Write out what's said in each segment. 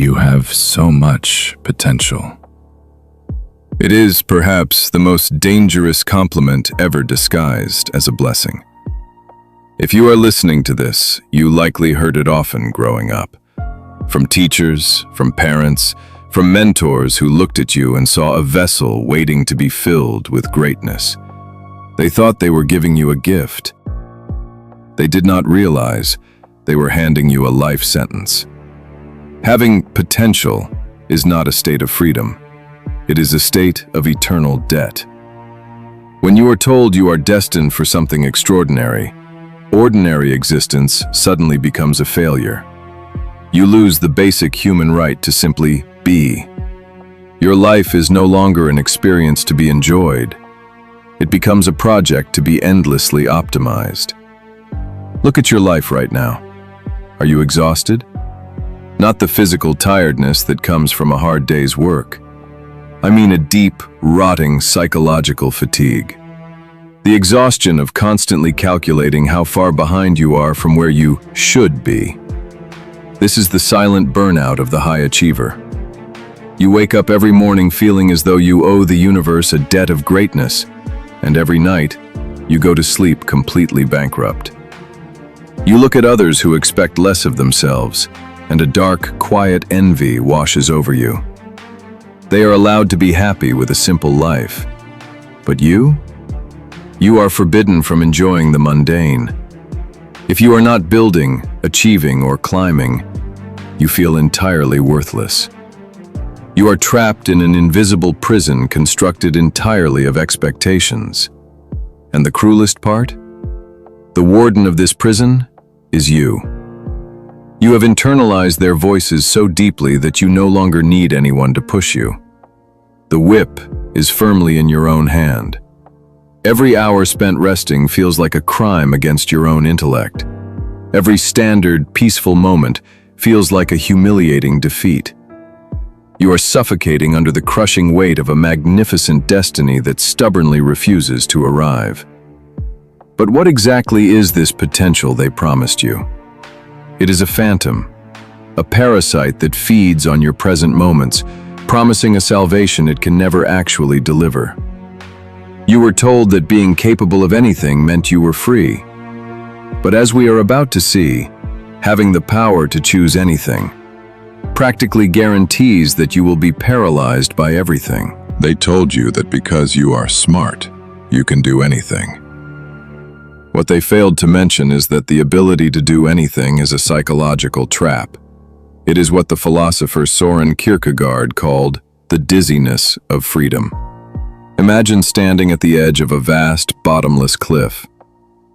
You have so much potential. It is perhaps the most dangerous compliment ever disguised as a blessing. If you are listening to this, you likely heard it often growing up. From teachers, from parents, from mentors who looked at you and saw a vessel waiting to be filled with greatness. They thought they were giving you a gift. They did not realize they were handing you a life sentence. Having potential is not a state of freedom. It is a state of eternal debt. When you are told you are destined for something extraordinary, ordinary existence suddenly becomes a failure. You lose the basic human right to simply be. Your life is no longer an experience to be enjoyed. It becomes a project to be endlessly optimized. Look at your life right now. Are you exhausted? Not the physical tiredness that comes from a hard day's work. I mean a deep, rotting psychological fatigue. The exhaustion of constantly calculating how far behind you are from where you should be. This is the silent burnout of the high achiever. You wake up every morning feeling as though you owe the universe a debt of greatness, and every night, you go to sleep completely bankrupt. You look at others who expect less of themselves, and a dark, quiet envy washes over you. They are allowed to be happy with a simple life. But you? You are forbidden from enjoying the mundane. If you are not building, achieving, or climbing, you feel entirely worthless. You are trapped in an invisible prison constructed entirely of expectations. And the cruelest part? The warden of this prison is you. You have internalized their voices so deeply that you no longer need anyone to push you. The whip is firmly in your own hand. Every hour spent resting feels like a crime against your own intellect. Every standard, peaceful moment feels like a humiliating defeat. You are suffocating under the crushing weight of a magnificent destiny that stubbornly refuses to arrive. But what exactly is this potential they promised you? It is a phantom, a parasite that feeds on your present moments, promising a salvation it can never actually deliver. You were told that being capable of anything meant you were free. But as we are about to see, having the power to choose anything practically guarantees that you will be paralyzed by everything. They told you that because you are smart, you can do anything. What they failed to mention is that the ability to do anything is a psychological trap. It is what the philosopher Soren Kierkegaard called the dizziness of freedom. Imagine standing at the edge of a vast, bottomless cliff.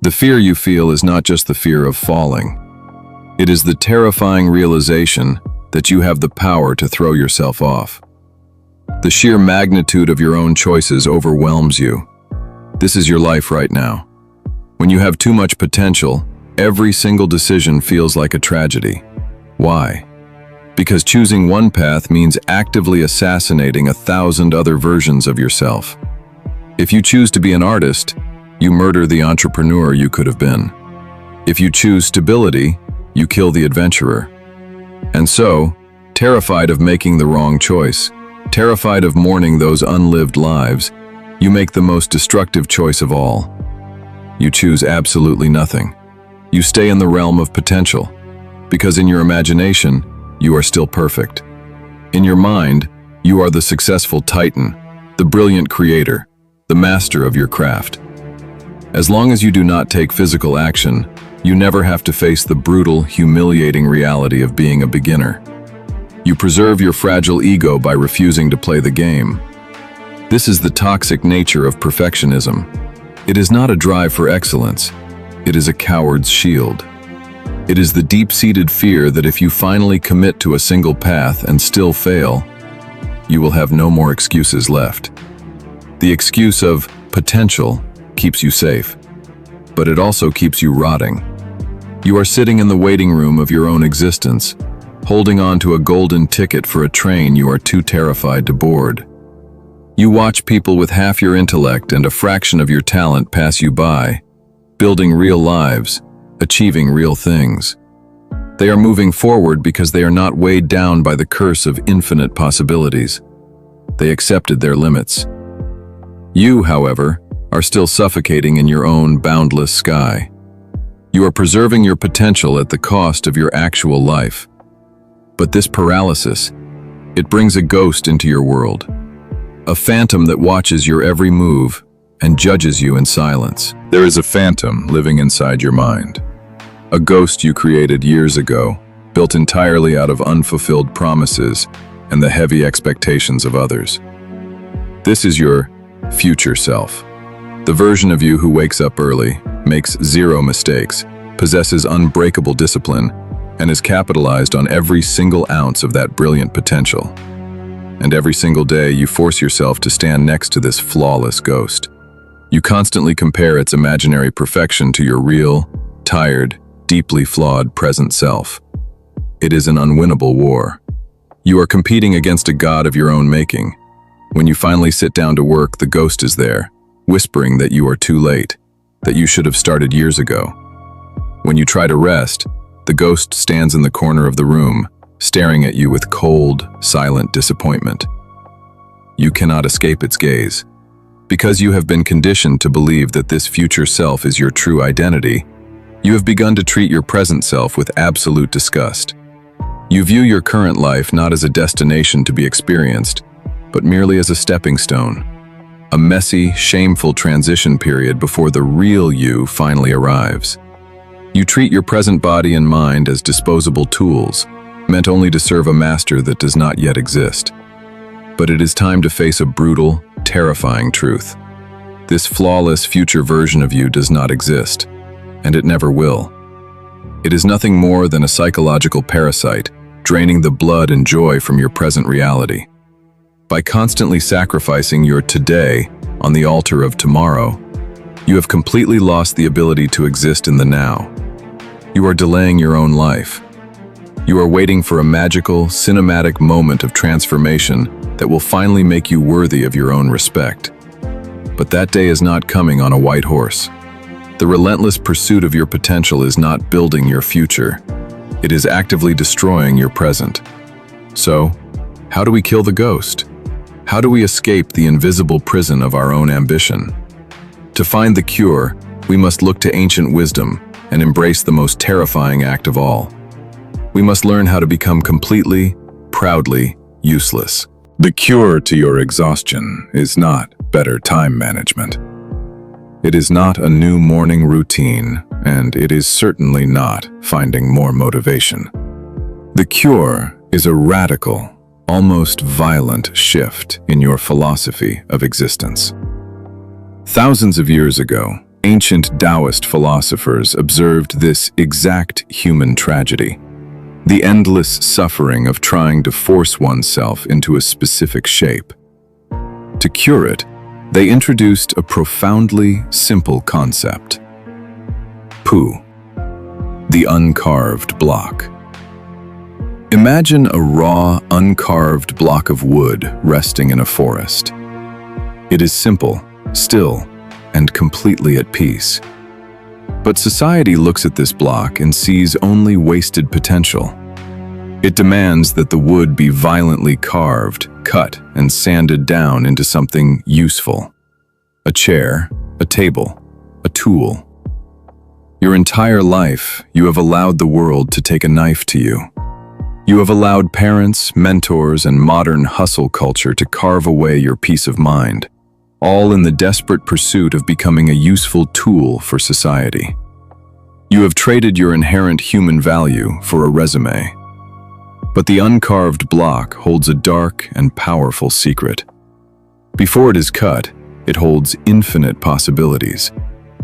The fear you feel is not just the fear of falling. It is the terrifying realization that you have the power to throw yourself off. The sheer magnitude of your own choices overwhelms you. This is your life right now. When you have too much potential, every single decision feels like a tragedy. Why? Because choosing one path means actively assassinating 1,000 other versions of yourself. If you choose to be an artist, you murder the entrepreneur you could have been. If you choose stability, you kill the adventurer. And so, terrified of making the wrong choice, terrified of mourning those unlived lives, you make the most destructive choice of all. You choose absolutely nothing. You stay in the realm of potential, because in your imagination, you are still perfect. In your mind, you are the successful titan, the brilliant creator, the master of your craft. As long as you do not take physical action, you never have to face the brutal, humiliating reality of being a beginner. You preserve your fragile ego by refusing to play the game. This is the toxic nature of perfectionism. It is not a drive for excellence. It is a coward's shield. It is the deep-seated fear that if you finally commit to a single path and still fail, you will have no more excuses left. The excuse of potential keeps you safe, but it also keeps you rotting. You are sitting in the waiting room of your own existence, holding on to a golden ticket for a train you are too terrified to board. You watch people with half your intellect and a fraction of your talent pass you by, building real lives, achieving real things. They are moving forward because they are not weighed down by the curse of infinite possibilities. They accepted their limits. You, however, are still suffocating in your own boundless sky. You are preserving your potential at the cost of your actual life. But this paralysis, it brings a ghost into your world. A phantom that watches your every move and judges you in silence. There is a phantom living inside your mind. A ghost you created years ago, built entirely out of unfulfilled promises and the heavy expectations of others. This is your future self. The version of you who wakes up early, makes zero mistakes, possesses unbreakable discipline, and is capitalized on every single ounce of that brilliant potential. And every single day you force yourself to stand next to this flawless ghost. You constantly compare its imaginary perfection to your real, tired, deeply flawed present self. It is an unwinnable war. You are competing against a god of your own making. When you finally sit down to work, the ghost is there, whispering that you are too late, that you should have started years ago. When you try to rest, the ghost stands in the corner of the room, staring at you with cold, silent disappointment. You cannot escape its gaze. Because you have been conditioned to believe that this future self is your true identity, you have begun to treat your present self with absolute disgust. You view your current life not as a destination to be experienced, but merely as a stepping stone, a messy, shameful transition period before the real you finally arrives. You treat your present body and mind as disposable tools, meant only to serve a master that does not yet exist. But it is time to face a brutal, terrifying truth. This flawless future version of you does not exist, and it never will. It is nothing more than a psychological parasite, draining the blood and joy from your present reality. By constantly sacrificing your today on the altar of tomorrow, you have completely lost the ability to exist in the now. You are delaying your own life. You are waiting for a magical, cinematic moment of transformation that will finally make you worthy of your own respect. But that day is not coming on a white horse. The relentless pursuit of your potential is not building your future. It is actively destroying your present. So, how do we kill the ghost? How do we escape the invisible prison of our own ambition? To find the cure, we must look to ancient wisdom and embrace the most terrifying act of all. We must learn how to become completely, proudly useless. The cure to your exhaustion is not better time management. It is not a new morning routine, and it is certainly not finding more motivation. The cure is a radical, almost violent shift in your philosophy of existence. Thousands of years ago, ancient Daoist philosophers observed this exact human tragedy, the endless suffering of trying to force oneself into a specific shape. To cure it, they introduced a profoundly simple concept. Pooh, the uncarved block. Imagine a raw, uncarved block of wood resting in a forest. It is simple, still, and completely at peace. But society looks at this block and sees only wasted potential. It demands that the wood be violently carved, cut, and sanded down into something useful. A chair, a table, a tool. Your entire life, you have allowed the world to take a knife to you. You have allowed parents, mentors, and modern hustle culture to carve away your peace of mind, all in the desperate pursuit of becoming a useful tool for society. You have traded your inherent human value for a resume. But the uncarved block holds a dark and powerful secret. Before it is cut, it holds infinite possibilities,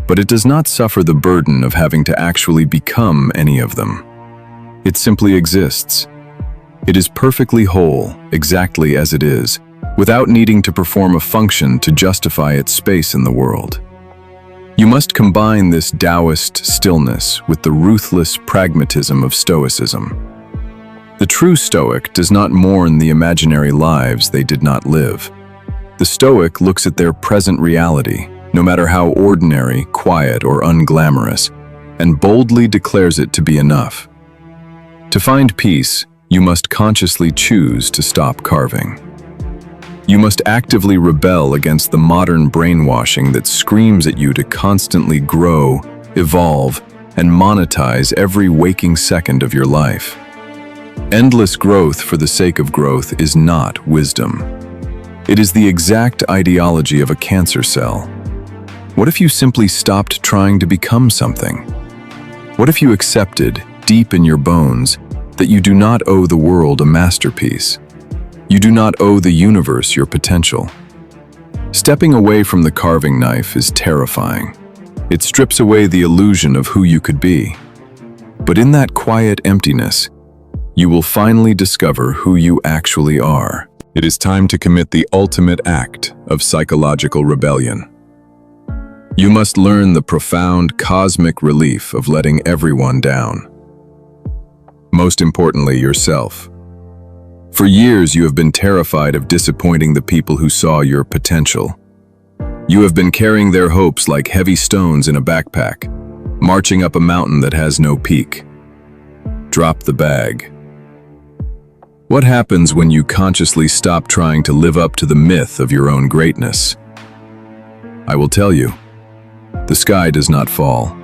but it does not suffer the burden of having to actually become any of them. It simply exists. It is perfectly whole, exactly as it is, without needing to perform a function to justify its space in the world. You must combine this Daoist stillness with the ruthless pragmatism of Stoicism. The true Stoic does not mourn the imaginary lives they did not live. The Stoic looks at their present reality, no matter how ordinary, quiet, or unglamorous, and boldly declares it to be enough. To find peace, you must consciously choose to stop carving. You must actively rebel against the modern brainwashing that screams at you to constantly grow, evolve, and monetize every waking second of your life. Endless growth for the sake of growth is not wisdom. It is the exact ideology of a cancer cell. What if you simply stopped trying to become something? What if you accepted, deep in your bones, that you do not owe the world a masterpiece? You do not owe the universe your potential. Stepping away from the carving knife is terrifying. It strips away the illusion of who you could be. But in that quiet emptiness, you will finally discover who you actually are. It is time to commit the ultimate act of psychological rebellion. You must learn the profound cosmic relief of letting everyone down. Most importantly, yourself. For years, you have been terrified of disappointing the people who saw your potential. You have been carrying their hopes like heavy stones in a backpack, marching up a mountain that has no peak. Drop the bag. What happens when you consciously stop trying to live up to the myth of your own greatness? I will tell you. The sky does not fall.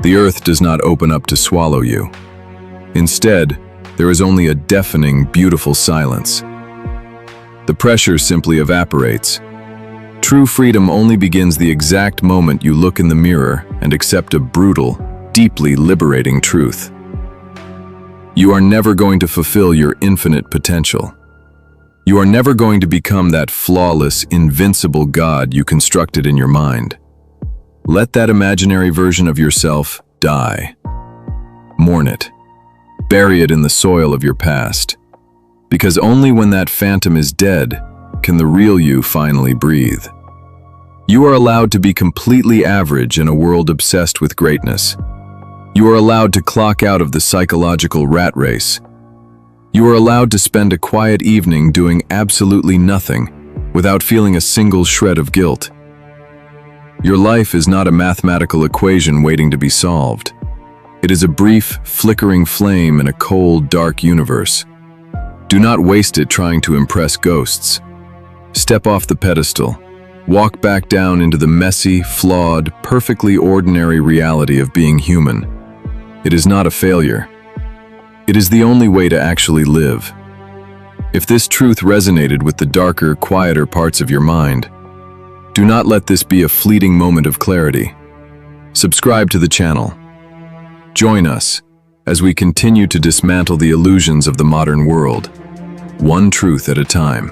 The earth does not open up to swallow you. Instead, there is only a deafening, beautiful silence. The pressure simply evaporates. True freedom only begins the exact moment you look in the mirror and accept a brutal, deeply liberating truth. You are never going to fulfill your infinite potential. You are never going to become that flawless, invincible God you constructed in your mind. Let that imaginary version of yourself die. Mourn it. Bury it in the soil of your past. Because only when that phantom is dead can the real you finally breathe. You are allowed to be completely average in a world obsessed with greatness. You are allowed to clock out of the psychological rat race. You are allowed to spend a quiet evening doing absolutely nothing without feeling a single shred of guilt. Your life is not a mathematical equation waiting to be solved. It is a brief, flickering flame in a cold, dark universe. Do not waste it trying to impress ghosts. Step off the pedestal. Walk back down into the messy, flawed, perfectly ordinary reality of being human. It is not a failure. It is the only way to actually live. If this truth resonated with the darker, quieter parts of your mind, do not let this be a fleeting moment of clarity. Subscribe to the channel. Join us as we continue to dismantle the illusions of the modern world, one truth at a time.